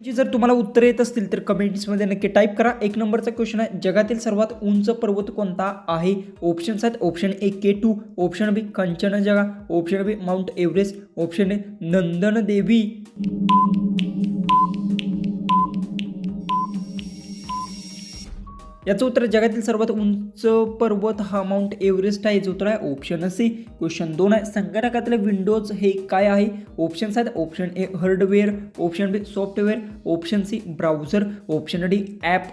जी जर तुम्हाला उत्तर येत असतील तर कमेंट्समध्ये नक्की टाईप करा. एक नंबरचा क्वेश्चन आहे, जगातील सर्वात उंच पर्वत कोणता आहे? ऑप्शन्स आहेत, option A K2, option B Kanchenjunga, option B Mount Everest, option A Nanda Devi. याचं उत्तर जगातील सर्वात उंच पर्वत हा माउंट एव्हरेस्ट आहे. जो उत्तर आहे ऑप्शन सी. क्वेश्चन 2 आहे, संगणकातले विंडोज हे काय आहे? ऑप्शन्स आहेत, option A hardware, option B software, option C browser, option D app.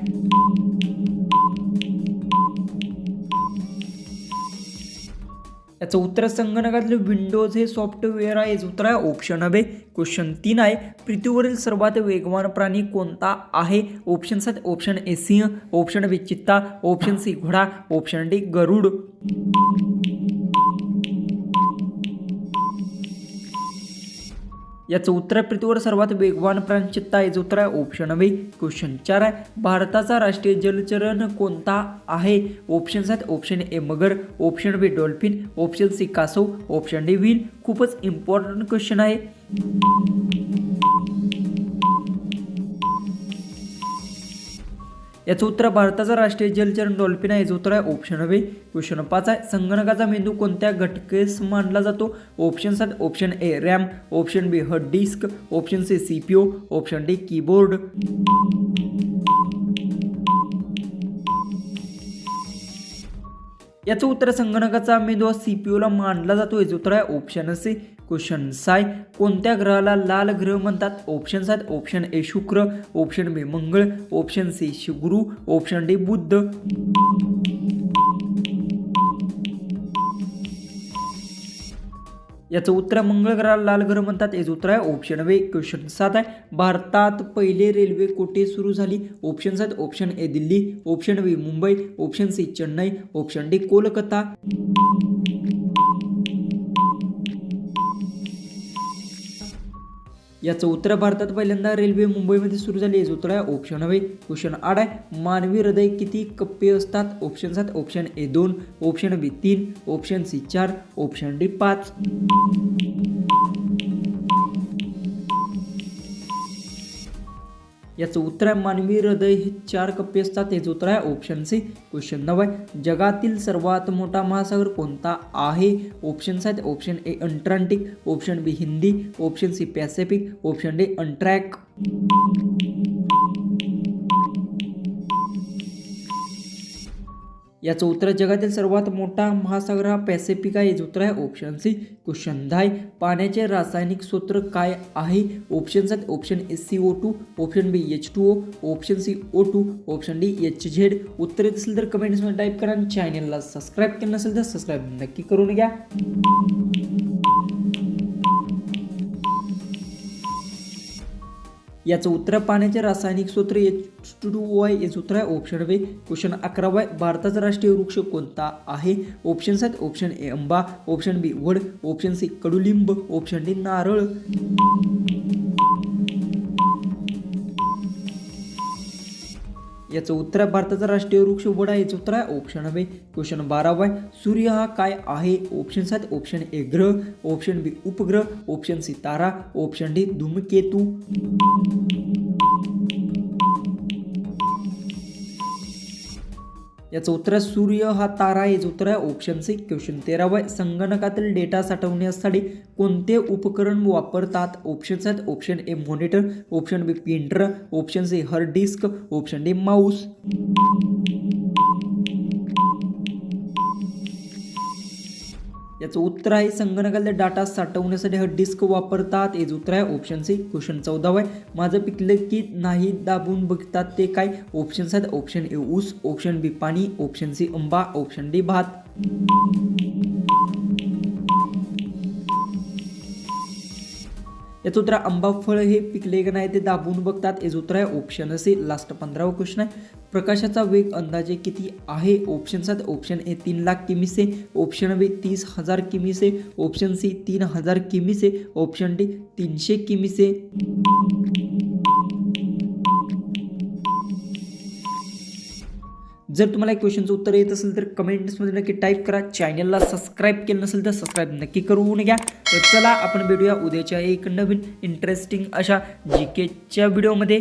याचं उत्तर संगणकातले विंडोज हे सॉफ्टवेअर आहे. याचं उत्तर आहे ऑप्शन बी. क्वेश्चन 3 आहे, पृथ्वीवरील सर्वात वेगवान प्राणी कोणता आहे? ऑप्शन्स आहेत, ऑप्शन ए सिंह, ऑप्शन बी चित्ता, ऑप्शन सी घोडा, ऑप्शन डी गरुड. याचं उत्तर पृथ्वीवर सर्वात वेगवान प्राणी चित्ता आहे. याचं उत्तर आहे ऑप्शन बी. क्वेश्चन 4 आहे, भारताचा राष्ट्रीय जलचरण कोणता आहे? ऑप्शन्स आहेत, ऑप्शन ए मगर, option B dolphin, option C कासव, ऑप्शन डी व्हेल. खूपच इम्पॉर्टंट क्वेश्चन आहे. याचं उत्तर भारताचा राष्ट्रीय जलचरण डॉल्फिन आहे. याचं उत्तर आहे ऑप्शन बी. क्वेश्चन 5 आहे, संगणकाचा मेंदू कोणत्या घटकेस मानला जातो? ऑप्शन्स आहेत, option A RAM, option B hard disk, option C CPU, option D keyboard. याचं उत्तर संगणकाचा मेंदू हा CPU ला मानला जातो. याचं उत्तर आहे ऑप्शन सी. क्वेश्चन 6, कोणत्या ग्रहाला लाल ग्रह म्हणतात? ऑप्शन्स आहेत, ऑप्शन ए शुक्र, ऑप्शन बी मंगळ, ऑप्शन सी गुरु, ऑप्शन डी बुध. याचं उत्तर मंगळ ग्रहाला लाल ग्रह म्हणतात. याचं उत्तर आहे ऑप्शन बी. क्वेश्चन 7 आहे, भारतात पहिले रेल्वे कोठे सुरू झाली? ऑप्शन्स आहेत, option A Delhi, option B Mumbai, option C Chennai, option D Kolkata. याचं उत्तर भारतात पहिल्यांदा रेल्वे मुंबईमध्ये सुरू झाली. याचं उत्तर आहे ऑप्शन बी. क्वेश्चन 8 आहे, मानवी हृदय किती कप्पे असतात? ऑप्शन्स आहेत, option A 2, option B 3, option C 4, option D 5. याचं उत्तर आहे मानवी हृदय हे 4 कप्पे असतात. याचं उत्तर आहे ऑप्शन सी. क्वेश्चन 9 आहे, जगातील सर्वात मोठा महासागर कोणता आहे? ऑप्शन्स आहेत, option A Antarctic, option B Hindi, option C Pacific, option D अंट्रॅक. याचं उत्तर जगातील सर्वात मोठा महासागर हा पॅसिफिक आहे. याचं उत्तर आहे ऑप्शन सी. क्वेश्चन 10, पाण्याचे रासायनिक सूत्र काय आहे? ऑप्शन्स आहेत, option A CO2, option B H2O, option C O2, option D HZ. उत्तर येत असेल तर कमेंट्समध्ये टाईप करा. चॅनलला सबस्क्राईब केलं नसेल तर सबस्क्राईब नक्की करून घ्या. याचं उत्तर पाण्याचे रासायनिक सूत्र H2O आहे. याचं उत्तर आहे ऑप्शन बी. क्वेश्चन 11 आहे, भारताचा राष्ट्रीय वृक्ष कोणता आहे? ऑप्शन्स आहेत, ऑप्शन ए आंबा, ऑप्शन बी वड, ऑप्शन सी कडुलिंब, ऑप्शन डी नारळ. याचं उत्तर आहे भारताचा राष्ट्रीय वृक्ष वड आहे. याचं उत्तर आहे ऑप्शन बी. क्वेश्चन 12 आहे, सूर्य हा काय आहे? ऑप्शन्स आहेत, ऑप्शन ए ग्रह, ऑप्शन बी उपग्रह, ऑप्शन सी तारा, ऑप्शन डी धूमकेतू. याचं उत्तर आहे सूर्य हा तारा आहे. याचं उत्तर आहे ऑप्शन सी. क्वेश्चन 13 आहे, संगणकातील डेटा साठवण्यासाठी कोणते उपकरण वापरतात? ऑप्शन्स आहेत, option A monitor, option B printer, option C hard disk, option D mouse. याचं उत्तर आहे संगणकातले डाटा साठवण्यासाठी हार्ड डिस्क वापरतात. याचं उत्तर आहे ऑप्शन सी. क्वेश्चन 14 आहे, माझं पिकलं की नाही दाबून बघतात ते काय? ऑप्शन्स आहेत, ऑप्शन ए ऊस, ऑप्शन बी पाणी, ऑप्शन सी आंबा, ऑप्शन डी भात. याचं उत्तर आंबा फळ हे पिकले का नाही ते दाबून बघतात. याचं उत्तर आहे ऑप्शन सी. लास्ट 15वा क्वेश्चन आहे, प्रकाशाचा वेग अंदाजे किती आहे? ऑप्शन्स आहेत, ऑप्शन ए 3 लाख किमी से, ऑप्शन बी 30,000 किमी से, ऑप्शन सी 3,000 किमी से, ऑप्शन डी 300 किमी से. जर तुम्हाला या क्वेश्चनचं उत्तर येत असेल तर कमेंट्समध्ये नक्की टाईप करा. चॅनलला सबस्क्राईब केलं नसेल तर सबस्क्राईब नक्की करून घ्या. तर चला आपण भेटूया उद्याच्या एक नवीन इंटरेस्टिंग अशा GKच्या व्हिडिओमध्ये.